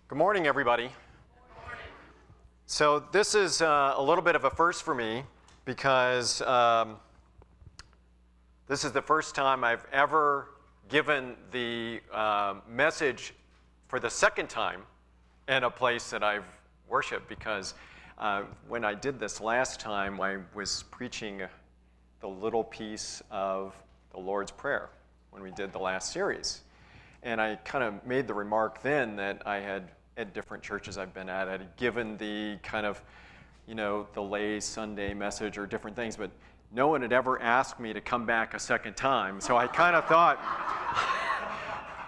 Good morning, everybody. So this is a little bit of a first for me because this is the first time I've ever given the message for the second time in a place that I've worshiped, because when I did this last time, I was preaching the little piece of the Lord's Prayer when we did the last series. And I kind of made the remark then that I had, at different churches I've been at, I had given the kind of, the lay Sunday message or different things, but no one had ever asked me to come back a second time. So I kind of thought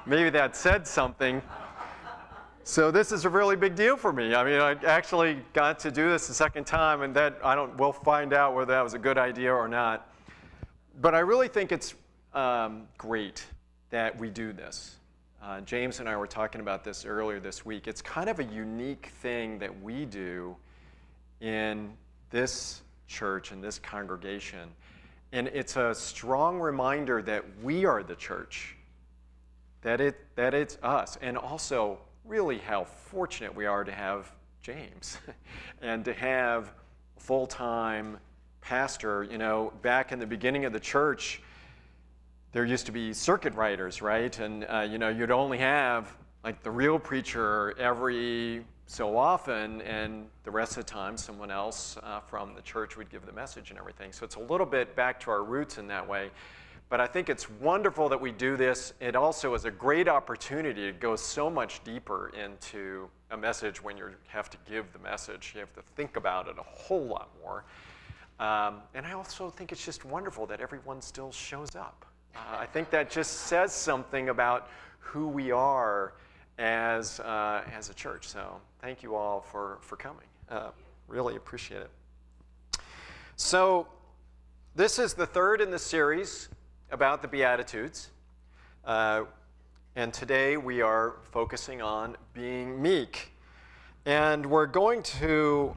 maybe that said something. So this is a really big deal for me. I mean, I actually got to do this a second time, and we'll find out whether that was a good idea or not. But I really think it's great that we do this. James and I were talking about this earlier this week. It's kind of a unique thing that we do in this church, in this congregation. And it's a strong reminder that we are the church, that it's us. And also, really how fortunate we are to have James and to have a full-time pastor. Back in the beginning of the church, there used to be circuit riders, right? And, you'd only have like the real preacher every so often, and the rest of the time someone else from the church would give the message and everything. So it's a little bit back to our roots in that way. But I think it's wonderful that we do this. It also is a great opportunity to go so much deeper into a message when you have to give the message. You have to think about it a whole lot more. And I also think it's just wonderful that everyone still shows up. I think that just says something about who we are as a church. So thank you all for coming. Really appreciate it. So this is the third in the series about the Beatitudes. And today we are focusing on being meek. And we're going to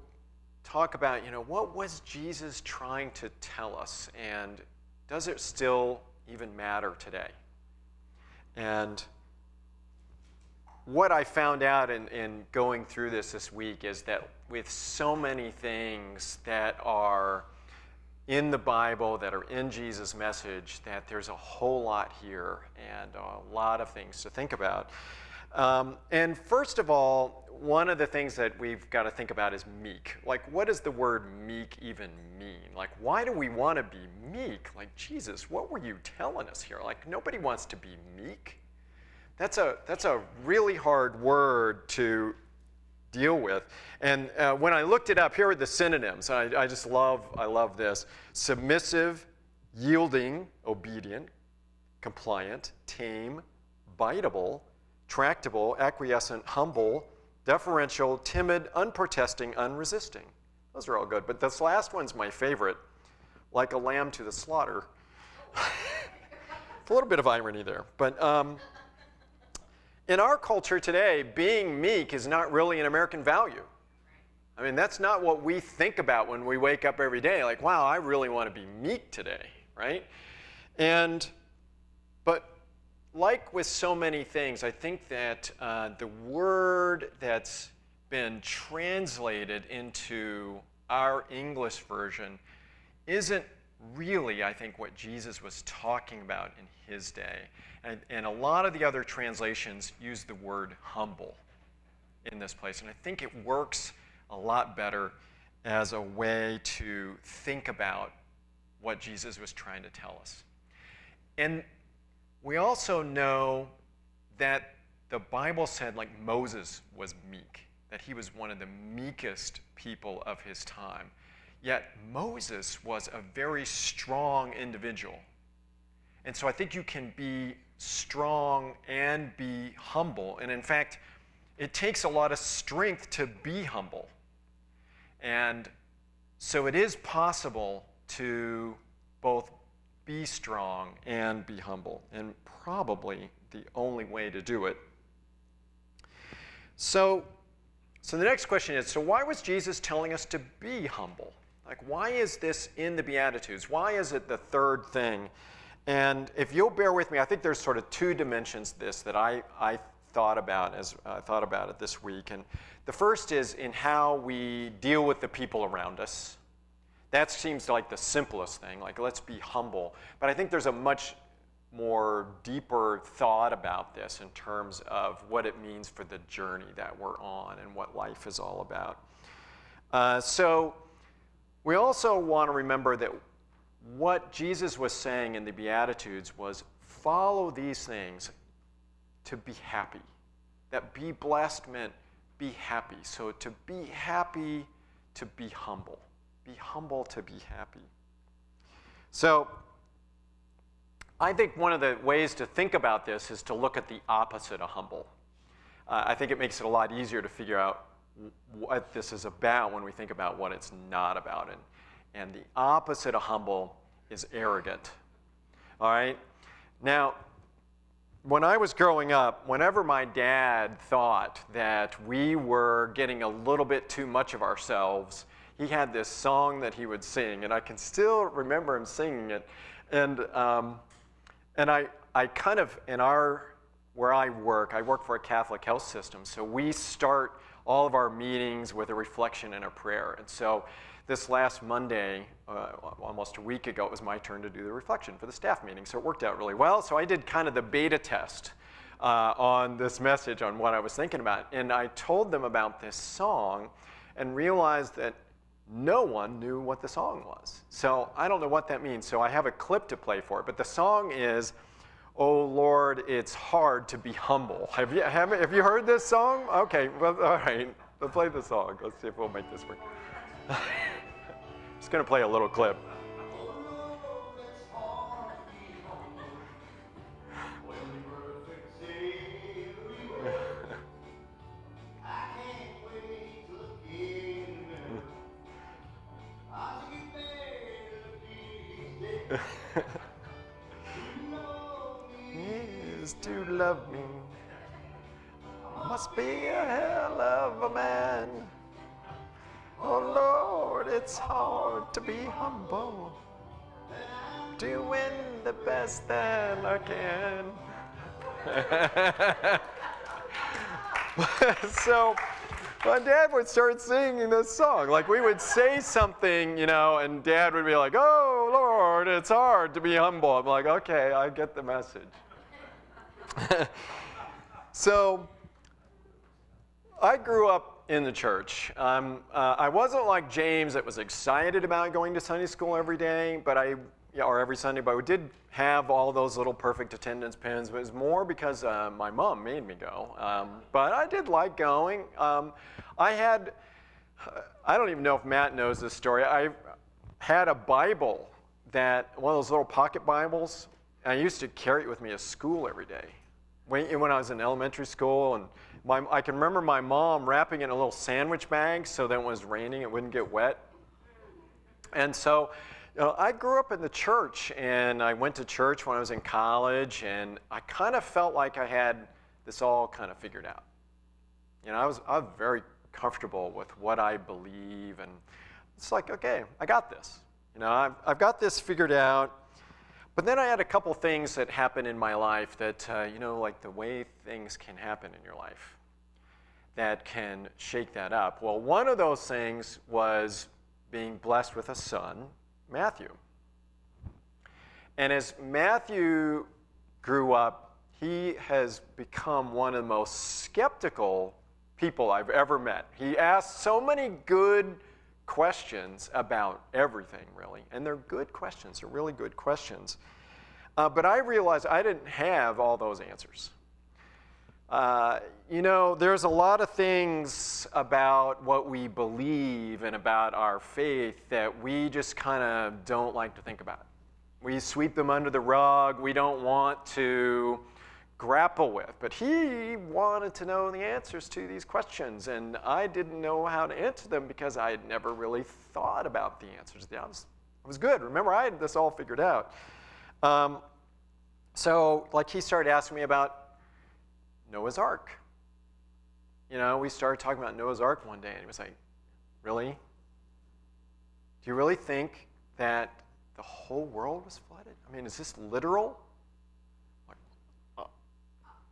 talk about, what was Jesus trying to tell us? And does it still even matter today? And what I found out in going through this week is that with so many things that are in the Bible, that are in Jesus' message, that there's a whole lot here and a lot of things to think about. And first of all, one of the things that we've got to think about is meek. Like, what does the word meek even mean? Like, why do we want to be meek? Like, Jesus, what were you telling us here? Like, nobody wants to be meek. That's a really hard word to deal with. And when I looked it up, here are the synonyms. I love this. Submissive, yielding, obedient, compliant, tame, biteable, tractable, acquiescent, humble, deferential, timid, unprotesting, unresisting. Those are all good. But this last one's my favorite. Like a lamb to the slaughter. A little bit of irony there. But in our culture today, being meek is not really an American value. I mean, that's not what we think about when we wake up every day. Like, wow, I really want to be meek today, right? But like with so many things, I think that the word that's been translated into our English version isn't really, I think, what Jesus was talking about in his day. And a lot of the other translations use the word humble in this place. And I think it works a lot better as a way to think about what Jesus was trying to tell us. And we also know that the Bible said, like, Moses was meek, that he was one of the meekest people of his time. Yet Moses was a very strong individual. And so I think you can be strong and be humble. And in fact, it takes a lot of strength to be humble. And so it is possible to both be strong and be humble, and probably the only way to do it. So the next question is, so why was Jesus telling us to be humble? Like, why is this in the Beatitudes? Why is it the third thing? And if you'll bear with me, I think there's sort of two dimensions to this that I thought about as I thought about it this week. And the first is in how we deal with the people around us. That seems like the simplest thing, like let's be humble. But I think there's a much more deeper thought about this in terms of what it means for the journey that we're on and what life is all about. So we also want to remember that what Jesus was saying in the Beatitudes was follow these things to be happy. That be blessed meant be happy. So to be happy, to be humble. Be humble to be happy. So I think one of the ways to think about this is to look at the opposite of humble. I think it makes it a lot easier to figure out what this is about when we think about what it's not about. And the opposite of humble is arrogant. All right? Now, when I was growing up, whenever my dad thought that we were getting a little bit too much of ourselves, he had this song that he would sing, and I can still remember him singing it. And I kind of, where I work for a Catholic health system, so we start all of our meetings with a reflection and a prayer. And so this last Monday, almost a week ago, it was my turn to do the reflection for the staff meeting, so it worked out really well. So I did kind of the beta test on this message, on what I was thinking about. And I told them about this song and realized that no one knew what the song was. So I don't know what that means. So I have a clip to play for it. But the song is, "Oh Lord, it's hard to be humble." Have you heard this song? Okay, well, all right. Let's play the song. Let's see if we'll make this work. Just going to play a little clip. Is to love me, must be a hell of a man. Oh Lord, it's hard to be humble, doing the best that I can. So my dad would start singing this song. Like we would say something, and Dad would be like, "Oh Lord, it's hard to be humble." I'm like, okay, I get the message. So I grew up in the church. I wasn't like James that was excited about going to Sunday school every day, or every Sunday, but we did have all those little perfect attendance pins. But it was more because my mom made me go. But I did like going. I don't even know if Matt knows this story. I had a Bible, one of those little pocket Bibles. I used to carry it with me to school every day. When I was in elementary school, and I can remember my mom wrapping it in a little sandwich bag so that when it was raining it wouldn't get wet. And so I grew up in the church, and I went to church when I was in college, and I kind of felt like I had this all kind of figured out. I was very comfortable with what I believe, and it's like, okay, I got this. I've got this figured out. But then I had a couple things that happened in my life that, like the way things can happen in your life that can shake that up. Well, one of those things was being blessed with a son, Matthew. And as Matthew grew up, he has become one of the most skeptical people I've ever met. He asks so many good questions about everything, really. And they're good questions. They're really good questions. But I realized I didn't have all those answers. There's a lot of things about what we believe and about our faith that we just kind of don't like to think about. We sweep them under the rug. We don't want to grapple with. But he wanted to know the answers to these questions, and I didn't know how to answer them because I had never really thought about the answers. It was good. Remember, I had this all figured out. So he started asking me about Noah's Ark. We started talking about Noah's Ark one day, and he was like, "Really? Do you really think that the whole world was flooded? I mean, is this literal?"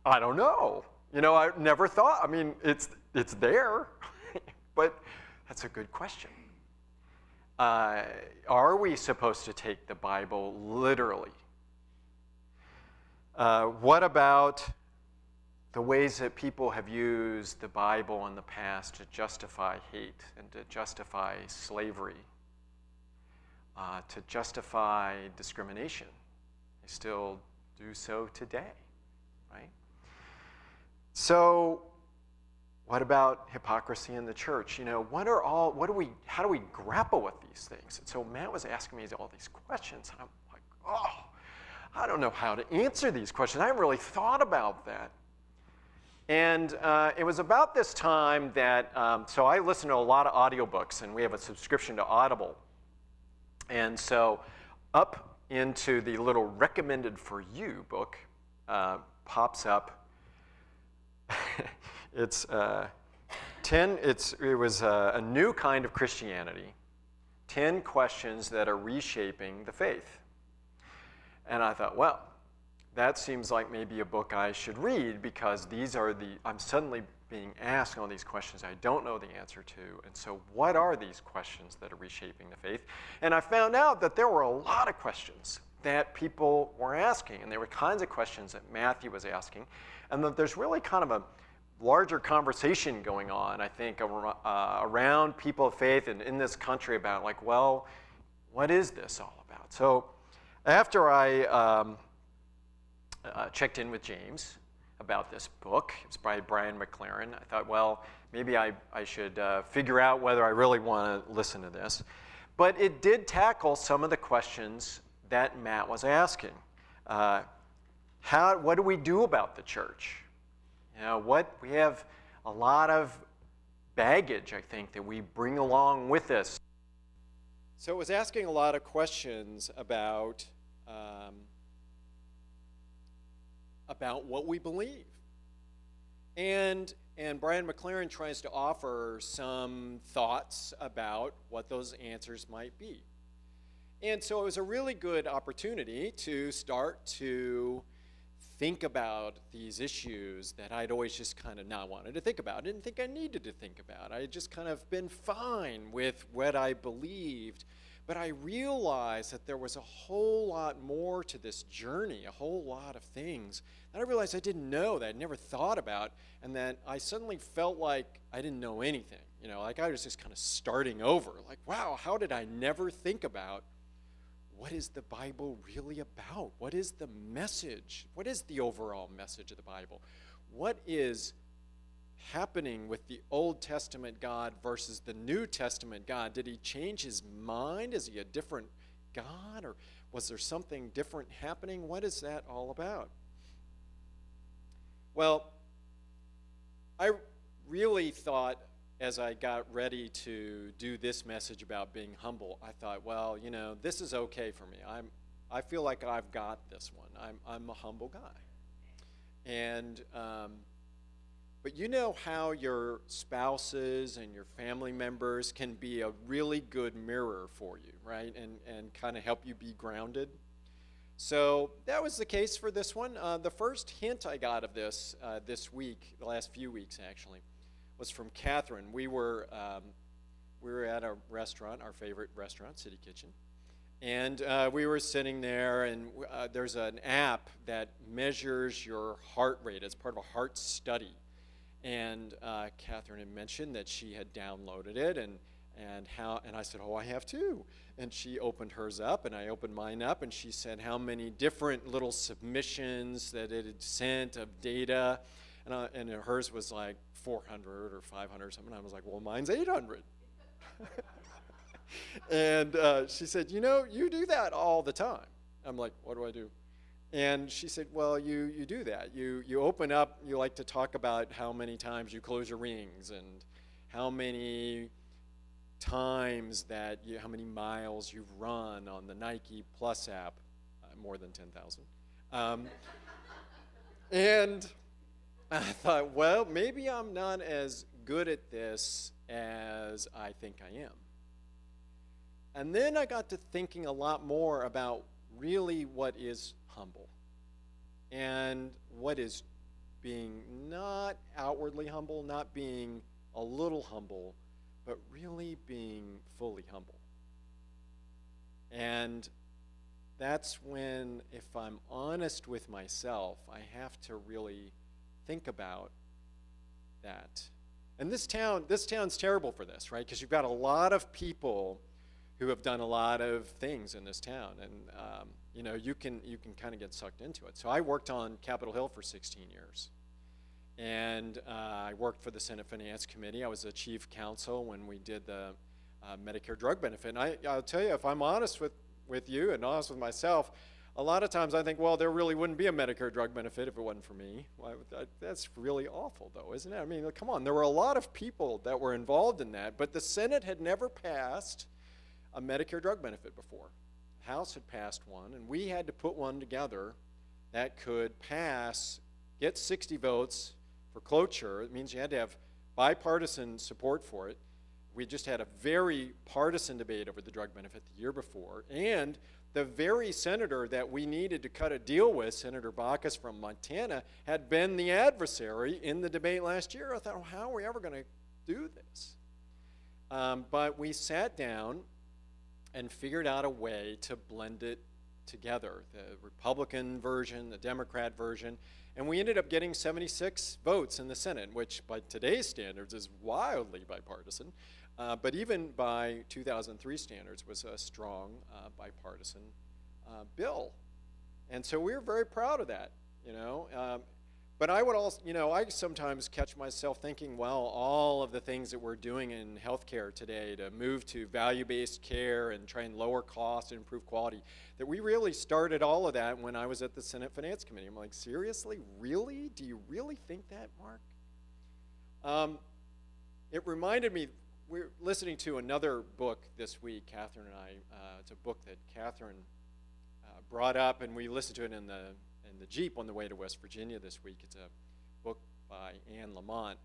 I don't know. You know, I never thought, I mean, it's there, but that's a good question. Are we supposed to take the Bible literally? What about the ways that people have used the Bible in the past to justify hate and to justify slavery, to justify discrimination? They still do so today, right? So, what about hypocrisy in the church? You know, how do we grapple with these things? And so Matt was asking me all these questions, and I'm like, oh, I don't know how to answer these questions. I haven't really thought about that. And it was about this time that, so I listen to a lot of audiobooks, and we have a subscription to Audible. And so up into the little recommended for you book pops up. It was a new kind of Christianity, 10 questions that are reshaping the faith. And I thought, well, that seems like maybe a book I should read, because I'm suddenly being asked all these questions I don't know the answer to. And so what are these questions that are reshaping the faith? And I found out that there were a lot of questions that people were asking, and there were kinds of questions that Matthew was asking, and that there's really kind of a larger conversation going on, I think, around people of faith and in this country about, like, well, what is this all about? So after I checked in with James about this book, it's by Brian McLaren, I thought, well, maybe I should figure out whether I really want to listen to this. But it did tackle some of the questions that Matt was asking. What do we do about the church? You know, we have a lot of baggage, I think, that we bring along with us. So it was asking a lot of questions about what we believe. And Brian McLaren tries to offer some thoughts about what those answers might be. And so it was a really good opportunity to start to think about these issues that I'd always just kind of not wanted to think about. I didn't think I needed to think about. I had just kind of been fine with what I believed. But I realized that there was a whole lot more to this journey, a whole lot of things that I realized I didn't know, that I'd never thought about, and that I suddenly felt like I didn't know anything. You know, like I was just kind of starting over. Like, wow, how did I never think about what is the Bible really about? What is the message? What is the overall message of the Bible? What is happening with the Old Testament God versus the New Testament God? Did he change his mind? Is he a different God? Or was there something different happening? What is that all about? Well, I really thought, as I got ready to do this message about being humble, I thought, well, you know, this is okay for me. I feel like I've got this one. I'm a humble guy. And but you know how your spouses and your family members can be a really good mirror for you, right? And kind of help you be grounded. So that was the case for this one. The first hint I got of this week, the last few weeks actually, was from Catherine. We were at a restaurant, our favorite restaurant, City Kitchen, and we were sitting there, and there's an app that measures your heart rate as part of a heart study. And Catherine had mentioned that she had downloaded it, and I said, oh, I have too. And she opened hers up, and I opened mine up, and she said how many different little submissions that it had sent of data, and hers was like 400 or 500 or something. I was like, well, mine's 800. And she said, you know, you do that all the time. I'm like, what do I do? And she said, well, you do that. You open up, you like to talk about how many times you close your rings and how many times how many miles you've run on the Nike Plus app, more than 10,000. And I thought, well, maybe I'm not as good at this as I think I am. And then I got to thinking a lot more about really what is humble and what is being not outwardly humble, not being a little humble, but really being fully humble. And that's when, if I'm honest with myself, I have to really think about that. And this town's terrible for this, right? Because you've got a lot of people who have done a lot of things in this town, and you can kind of get sucked into it. So I worked on Capitol Hill for 16 years, and I worked for the Senate Finance Committee. I was the chief counsel when we did the Medicare drug benefit. And I'll tell you, if I'm honest with you and honest with myself, a lot of times I think, well, there really wouldn't be a Medicare drug benefit if it wasn't for me. Well, that's really awful, though, isn't it? I mean, come on, there were a lot of people that were involved in that, but the Senate had never passed a Medicare drug benefit before. The House had passed one, and we had to put one together that could pass, get 60 votes for cloture. It means you had to have bipartisan support for it. We just had a very partisan debate over the drug benefit the year before, and the very senator that we needed to cut a deal with, Senator Baucus from Montana, had been the adversary in the debate last year. I thought, well, how are we ever going to do this? But we sat down and figured out a way to blend it together, the Republican version, the Democrat version, and we ended up getting 76 votes in the Senate, which by today's standards is wildly bipartisan. But even by 2003 standards was a strong bipartisan bill. And so we were very proud of that, But I would also, I sometimes catch myself thinking, well, all of the things that we're doing in healthcare today to move to value-based care and try and lower costs and improve quality, that we really started all of that when I was at the Senate Finance Committee. I'm like, seriously? Really? Do you really think that, Mark? It reminded me, we're listening to another book this week, Catherine and I. It's a book that Catherine brought up, and we listened to it in the Jeep on the way to West Virginia this week. It's a book by Anne Lamott,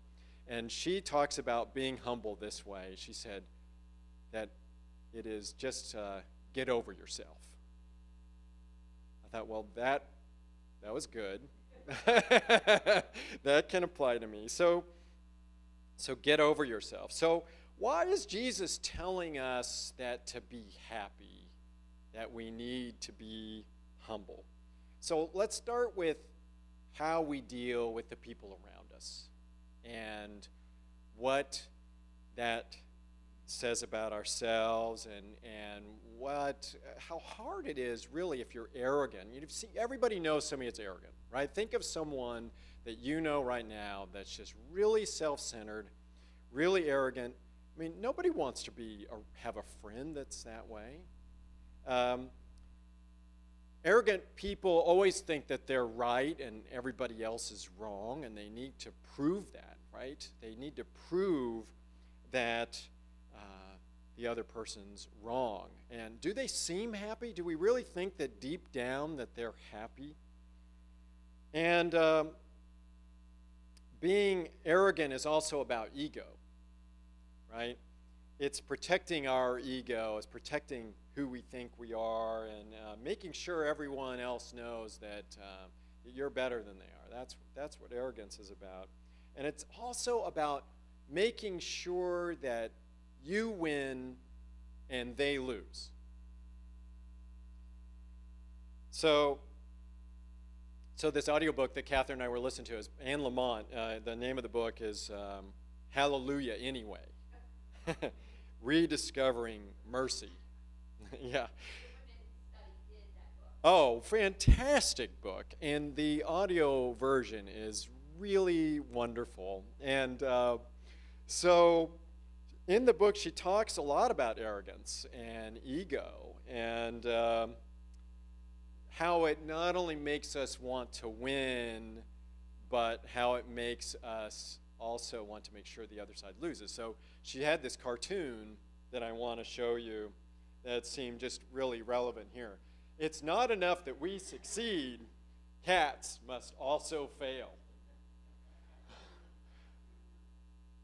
and she talks about being humble this way. She said that it is just get over yourself. I thought, well, that was good. That can apply to me. So get over yourself. So why is Jesus telling us that to be happy, that we need to be humble? So let's start with how we deal with the people around us and what that says about ourselves and how hard it is really if you're arrogant. Everybody knows somebody that's arrogant, right? Think of someone that you know right now that's just really self-centered, really arrogant. I mean, nobody wants to have a friend that's that way. Arrogant people always think that they're right and everybody else is wrong, and they need to prove that, right? They need to prove that the other person's wrong. And do they seem happy? Do we really think that deep down that they're happy? And being arrogant is also about ego, right? It's protecting our ego, it's protecting who we think we are, and making sure everyone else knows that you're better than they are. That's what arrogance is about. And it's also about making sure that you win and they lose. So this audiobook that Catherine and I were listening to is Anne Lamott. The name of the book is Hallelujah Anyway. Rediscovering Mercy. Yeah. Oh, fantastic book. And the audio version is really wonderful. And so in the book, she talks a lot about arrogance and ego and how it not only makes us want to win, but how it makes us also want to make sure the other side loses. So she had this cartoon that I want to show you that seemed just really relevant here. It's not enough that we succeed, cats must also fail.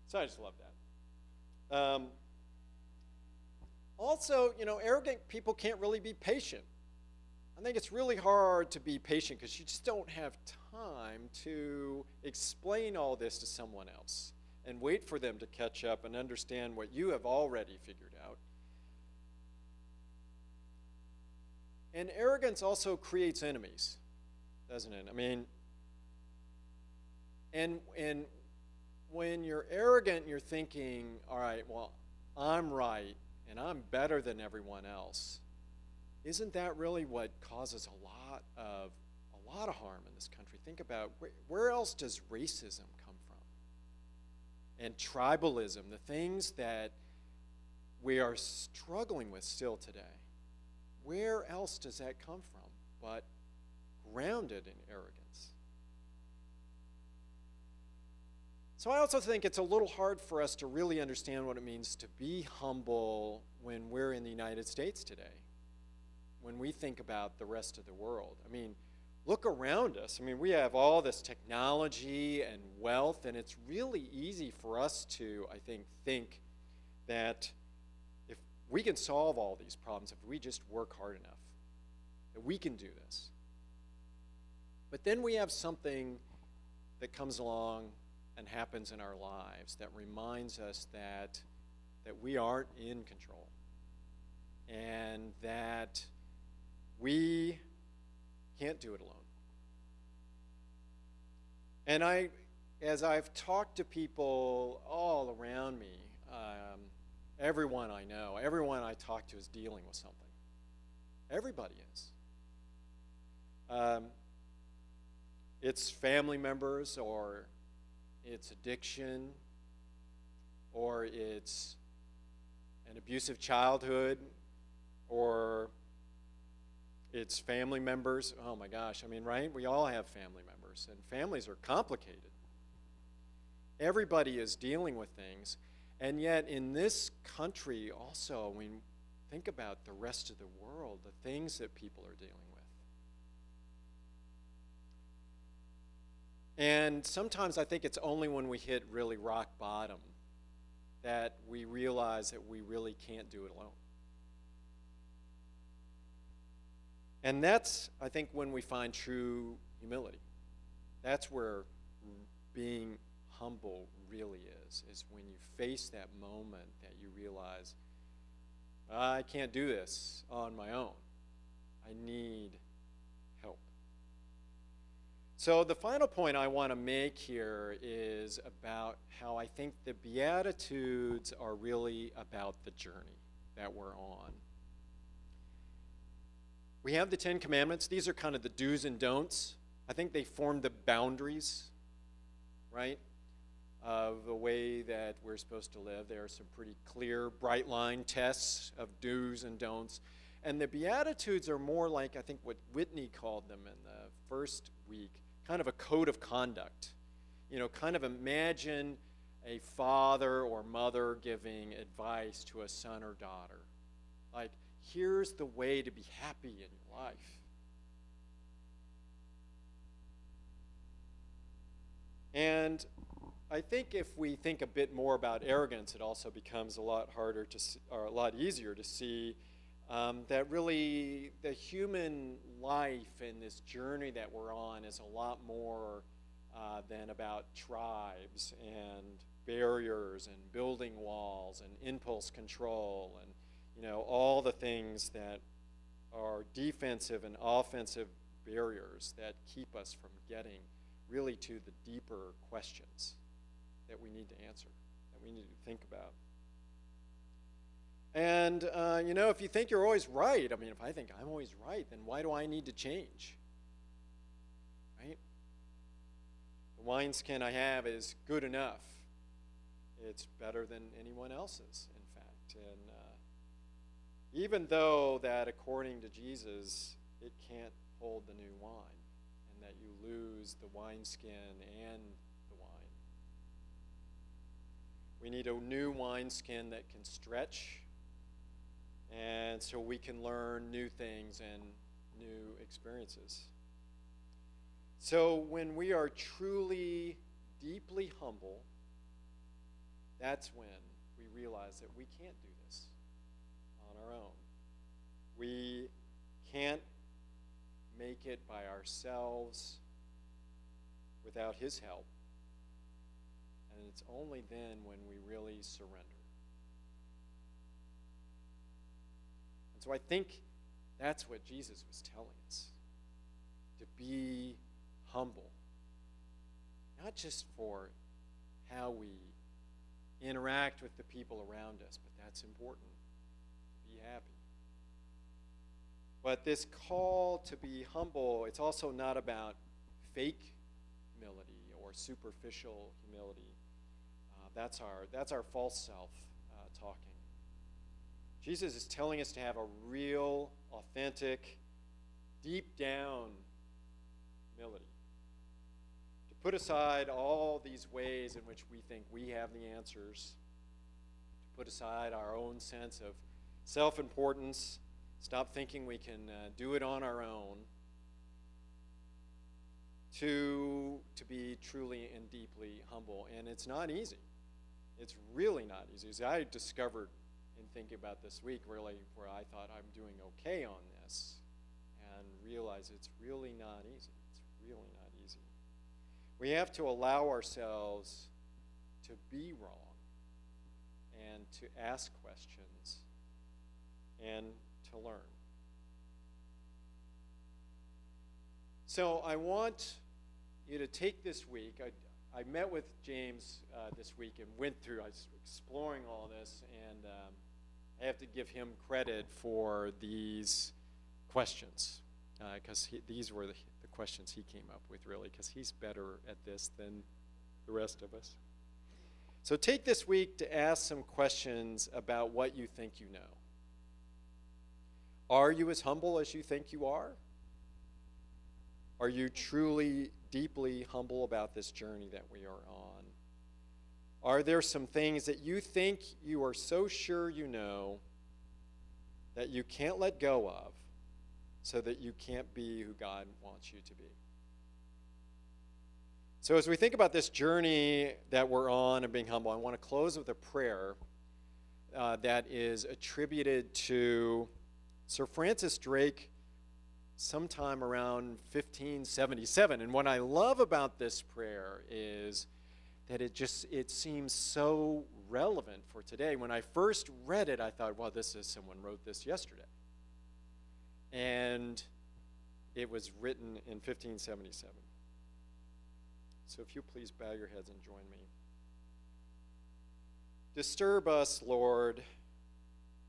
So I just love that. Also, arrogant people can't really be patient. I think it's really hard to be patient because you just don't have time to explain all this to someone else and wait for them to catch up and understand what you have already figured out. And arrogance also creates enemies, doesn't it? I mean, and when you're arrogant, you're thinking, all right, well, I'm right and I'm better than everyone else. Isn't that really what causes a lot of harm in this country? Think about where else does racism come from? And tribalism, the things that we are struggling with still today. Where else does that come from but grounded in arrogance? So I also think it's a little hard for us to really understand what it means to be humble when we're in the United States today, when we think about the rest of the world. I mean, look around us. I mean, we have all this technology and wealth, and it's really easy for us to, I think that if we can solve all these problems, if we just work hard enough, that we can do this. But then we have something that comes along and happens in our lives that reminds us that we aren't in control and that we can't do it alone. And as I've talked to people all around me, everyone I know, everyone I talk to is dealing with something. Everybody is. It's family members, or it's addiction, or it's an abusive childhood, or it's family members. Oh my gosh, I mean, right? We all have family members, and families are complicated. Everybody is dealing with things, and yet in this country also, when think about the rest of the world, the things that people are dealing with. And sometimes I think it's only when we hit really rock bottom that we realize that we really can't do it alone. And that's, I think, when we find true humility. That's where being humble really is when you face that moment that you realize, I can't do this on my own. I need help. So the final point I want to make here is about how I think the Beatitudes are really about the journey that we're on. We have the 10 Commandments. These are kind of the do's and don'ts. I think they form the boundaries, right, of the way that we're supposed to live. There are some pretty clear, bright line tests of do's and don'ts. And the Beatitudes are more like, I think, what Whitney called them in the first week, kind of a code of conduct. You know, kind of imagine a father or mother giving advice to a son or daughter. Like, here's the way to be happy in your life. And I think if we think a bit more about arrogance, it also becomes a lot harder to see, or a lot easier to see that really the human life and this journey that we're on is a lot more than about tribes and barriers and building walls and impulse control and, you know, all the things that are defensive and offensive barriers that keep us from getting really to the deeper questions that we need to answer, that we need to think about. And, you know, if you think you're always right, I mean, if I think I'm always right, then why do I need to change? Right? The wineskin I have is good enough. It's better than anyone else's, in fact. And even though that, according to Jesus, it can't hold the new wine, and that you lose the wineskin and the wine. We need a new wineskin that can stretch, and so we can learn new things and new experiences. So when we are truly, deeply humble, that's when we realize that we can't do this on our own. We can't make it by ourselves. without his help. And it's only then when we really surrender. And so I think that's what Jesus was telling us, to be humble. Not just for how we interact with the people around us, but that's important, to be happy. But this call to be humble, it's also not about fake humility or superficial humility. That's our false self talking. Jesus is telling us to have a real, authentic, deep down humility. To put aside all these ways in which we think we have the answers. To put aside our own sense of self-importance. Stop thinking we can do it on our own. To be truly and deeply humble. And it's not easy. It's really not easy. As I discovered in thinking about this week, really, where I thought I'm doing okay on this, and realize it's really not easy. It's really not easy. We have to allow ourselves to be wrong and to ask questions and to learn. So I want you to take this week. I met with James this week and went through, I was exploring all this, and I have to give him credit for these questions, because these were the questions he came up with, really, because he's better at this than the rest of us. So take this week to ask some questions about what you think you know. Are you as humble as you think you are? Are you truly, deeply humble about this journey that we are on? Are there some things that you think you are so sure you know that you can't let go of so that you can't be who God wants you to be? So as we think about this journey that we're on and being humble, I want to close with a prayer that is attributed to Sir Francis Drake sometime around 1577. And what I love about this prayer is that it seems so relevant for today. When I first read it, I thought, well, someone wrote this yesterday. And it was written in 1577. So if you please bow your heads and join me. Disturb us, Lord,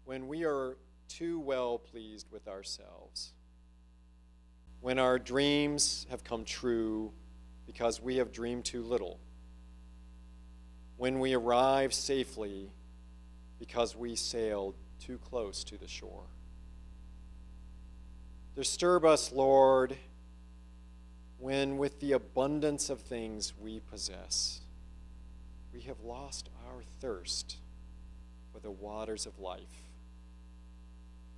when we are too well pleased with ourselves. When our dreams have come true because we have dreamed too little. When we arrive safely because we sailed too close to the shore. Disturb us, Lord, when with the abundance of things we possess, we have lost our thirst for the waters of life.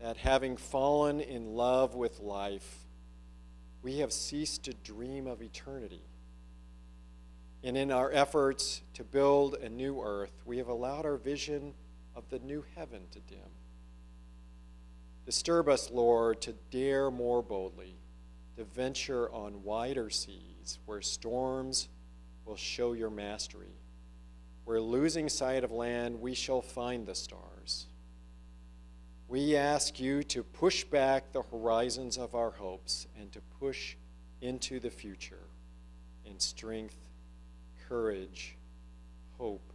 That having fallen in love with life, we have ceased to dream of eternity. And in our efforts to build a new earth, we have allowed our vision of the new heaven to dim. Disturb us, Lord, to dare more boldly, to venture on wider seas where storms will show your mastery, where losing sight of land we shall find the stars. We ask you to push back the horizons of our hopes and to push into the future in strength, courage, hope,